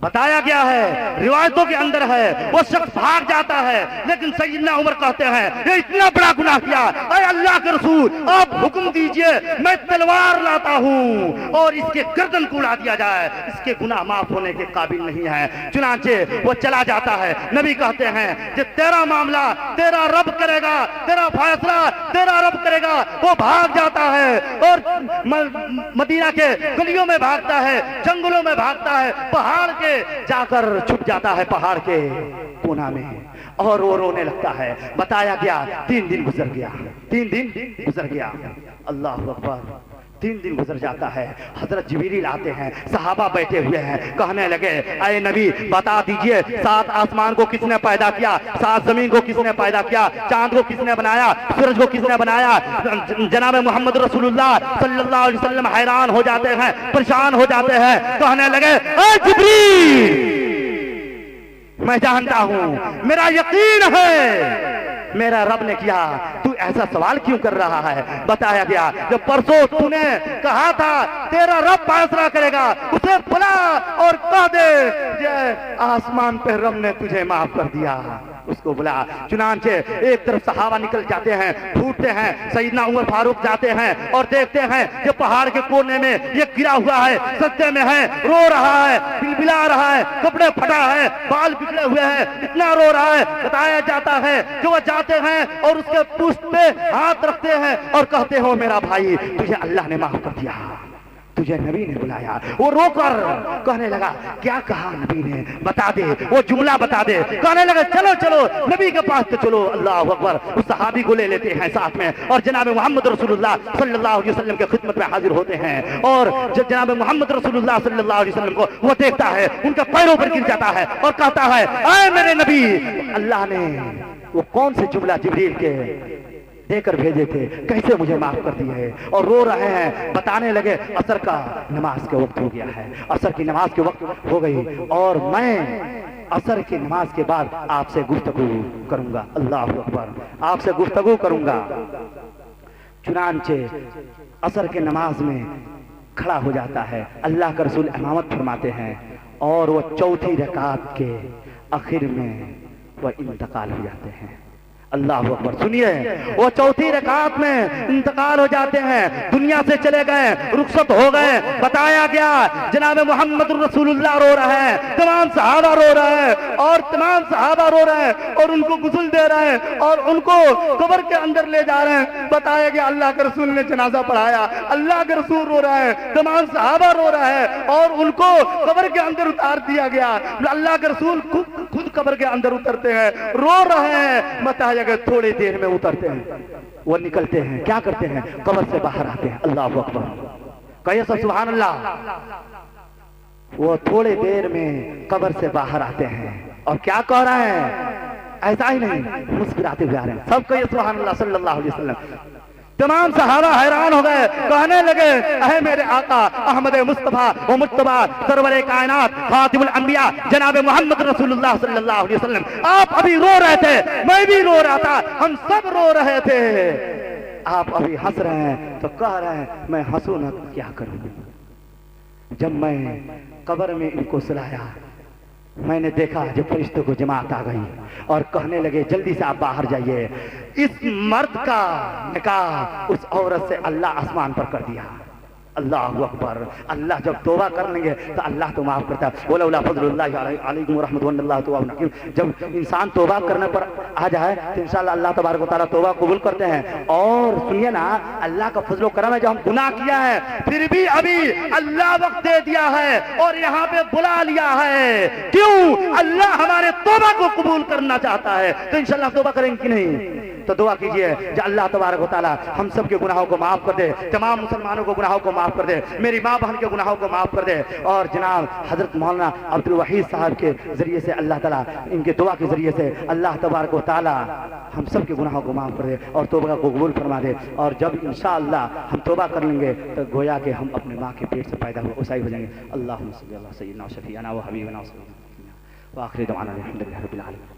बताया गया है, रिवायतों के अंदर है, वो शख्स भाग जाता है, लेकिन सैयदना उमर कहते हैं ये इतना बड़ा गुनाह किया, अरे अल्लाह के रसूल आप हुक्म दीजिए मैं तलवार लाता हूँ और इसके गर्दन को उड़ा दिया जाए, इसके गुनाह माफ होने के काबिल नहीं है। चुनांचे वो चला जाता है। नबी कहते हैं कि तेरा मामला तेरा रब करेगा, तेरा फैसला तेरा रब करेगा। वो भाग जाता है और मदीना के गलियों में भागता है, जंगलों में भागता है, पहाड़ के जाकर छुप जाता है पहाड़ के कोना में और वो रोने लगता है। बताया गया 3 दिन गुजर गया, 3 दिन गुजर गया। अल्लाह अकबर। 3 दिन गुजर जाता है। हजरत जिब्रील आते हैं, सहाबा बैठे हुए हैं, कहने लगे अरे नबी बता दीजिए 7 आसमान को किसने पैदा किया, 7 जमीन को किसने पैदा किया, चांद को किसने बनाया, सूरज को किसने बनाया। जनाब मोहम्मद रसूलुल्लाह सल्लल्लाहु अलैहि वसल्लम हैरान हो जाते हैं, परेशान हो जाते हैं, कहने लगे अरे जिब्रील मैं जानता हूं, मेरा यकीन है मेरा रब ने किया, तू ऐसा सवाल क्यों कर रहा है। बताया गया जब परसों तूने कहा था तेरा रब फैसला करेगा, उसे बुला और कह दे आसमान पे रब ने तुझे माफ कर दिया, उसको बुला। चुनांचे एक तरफ सहाबा निकल जाते हैं, फूटते हैं, सैयदना उमर फारूक जाते हैं और देखते हैं कि पहाड़ के कोने में ये गिरा हुआ है, सज्जे में है, रो रहा है, बिलबिला रहा है, कपड़े फटा है, बाल बिगड़े हुए हैं, इतना रो रहा है। बताया जाता है कि वो जाते हैं और उसके पुष्ट पे हाथ रखते हैं और कहते हो मेरा भाई तुझे अल्लाह ने माफ कर दिया, तुझे नबी ने बुलाया। वो रोकर कहने लगा क्या कहा नबी ने, बता दे, वो जुमला बता दे। कहने लगा चलो चलो नबी के पास तो चलो। अल्लाह अकबर। उस सहाबी को ले लेते हैं साथ में और जनाब मोहम्मद रसूलुल्लाह सल्लल्लाहु अलैहि वसल्लम के खिदमत में हाजिर होते हैं। और जब जनाब मोहम्मद रसूलुल्लाह सल्लल्लाहु अलैहि वसल्लम को वो देखता है, उनके पैरों पर गिर जाता है और कहता है ऐ मेरे नबी, अल्लाह ने वो कौन से जुमला जिब्रील के देकर भेजे थे, कैसे मुझे माफ कर दिए है। और रो रहे हैं। बताने लगे असर का नमाज के वक्त हो गया है, असर की नमाज के वक्त हो गई और मैं असर की नमाज के बाद आपसे गुफ्तगू करूंगा। अल्लाह अकबर। आपसे गुफ्तगू करूंगा। चुनांचे असर के नमाज में खड़ा हो जाता है। अल्लाह का रसूल इमामत फरमाते हैं और वो चौथी रकात के आखिर में वह इंतकाल हो जाते हैं। अल्लाह अकबर। सुनिए वो चौथी रकात में इंतकाल हो जाते हैं, दुनिया से चले गए, रुखसत हो गए। बताया गया जनाब मोहम्मद रसूलुल्लाह रो रहे हैं, तमाम सहाबा रो रहे हैं और तमाम सहाबा रो रहे हैं और उनको गुस्ल दे रहे हैं और उनको कब्र के अंदर ले जा रहे हैं। बताया गया अल्लाह के रसूल ने जनाजा पढ़ाया, अल्लाह के रसूल रो रहे हैं, तमाम सहाबा रो रहे हैं और उनको कब्र के अंदर उतार दिया गया। अल्लाह के रसूल खुद कब्र के अंदर उतरते हैं, रो रहे हैं। बताया गया थोड़ी देर में उतरते हैं, वो निकलते हैं, क्या करते हैं, कब्र से बाहर आते हैं। अल्लाह अकबर। कहिए सब सुभान अल्लाह। वो थोड़ी देर में कब्र से बाहर आते हैं और क्या कह रहे हैं, ऐसा ही नहीं मुस्कुराते हुए आ रहे हैं। सब कहिए सुभान अल्लाह सल्लल्लाहु अलैहि वसल्लम। तमाम सहाबा हैरान हो गए, कहने लगे अहे मेरे आका अहमद मुस्तफा व मुज्तबा सरवरे कायनात खातिमुल अंबिया जनाब मोहम्मद रसूलुल्लाह सल्लल्लाहु अलैहि वसल्लम, आप अभी रो रहे थे, मैं भी रो रहा था, हम सब रो रहे थे, आप अभी हंस रहे हैं तो कह रहे हैं मैं हंसू ना तो क्या करूं। जब मैं कब्र में इनको सुलाया, मैंने देखा जब फरिश्तों को जमात आ गई और कहने लगे जल्दी से आप बाहर जाइए। इस मर्द का निकाह उस औरत से अल्लाह आसमान पर कर दिया। अल्लाह अकबर। अल्लाह जब तौबा कर लेंगे तो अल्लाह तो माफ करता है। वलौला फज़लुल्लाहि अलैकुम व रहमतुहु तौबा हकीम। जब इंसान तौबा करने पर आ जाए तो इंशाअल्लाह अल्लाह तबारक व तआला तौबा कबूल करते हैं। और सुनिए ना, अल्लाह का फजल करम है, जब हम गुनाह किया है फिर भी अभी अल्लाह वक्त दे दिया है और यहाँ पे बुला लिया है। क्यों? अल्लाह हमारे तौबा को कबूल करना चाहता है, तो इंशाअल्लाह तौबा करेंगे कि नहीं। तो दुआ कीजिए कि अल्लाह तबारक व तआला हम सब के गुनाहों को माफ कर दे, तमाम मुसलमानों को गुनाहों को माफ कर दे, मेरी माँ बहन के गुनाहों को माफ कर दे। और जनाब हजरत मौलाना अब्दुल वहीद साहब के जरिए से अल्लाह ताला, इनके दुआ के जरिए से अल्लाह तबारक व तआला हम सब के गुनाहों को माफ कर दे और तौबा को कबूल फरमा दे। और जब इंशाअल्लाह हम तौबा कर लेंगे तो गोया के हम अपने माँ के पेट से पैदा हुए ऊसाई हो जाएंगे। अल्लाहुम्मा सल्ली अला सय्यिदना व शफीअना व हबीबना व आखिरी दवाना अल्हम्दुलिल्लाहि रब्बिल आलमीन।